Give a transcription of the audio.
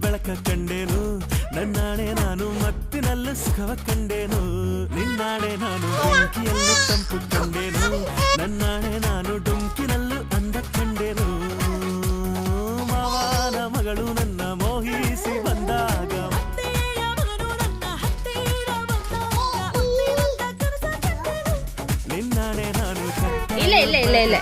ಬೆಳಕ ಕಂಡೇನು ನನ್ನಾಣೆ ನಾನು ಮತ್ತಿನಲ್ಲೂ ಸುಖವ ಕಂಡೇನು ನಿನ್ನಾಣೆ ನಾನು ಬೆಂಕಿಯಲ್ಲೂ ತಂಪು ಕಂಡೇನು ನನ್ನಾಣೆ ನಾನು ಡುಂಕಿನಲ್ಲೂ ಅಂದ ಕಂಡೇನು ಮಾವನ ಮಗಳು ನನ್ನ ಮೋಹಿಸಿ ಬಂದಾಗ ನಿನ್ನಾಣೆ ನಾನು ಇಲ್ಲ ಇಲ್ಲ ಇಲ್ಲ ಇಲ್ಲ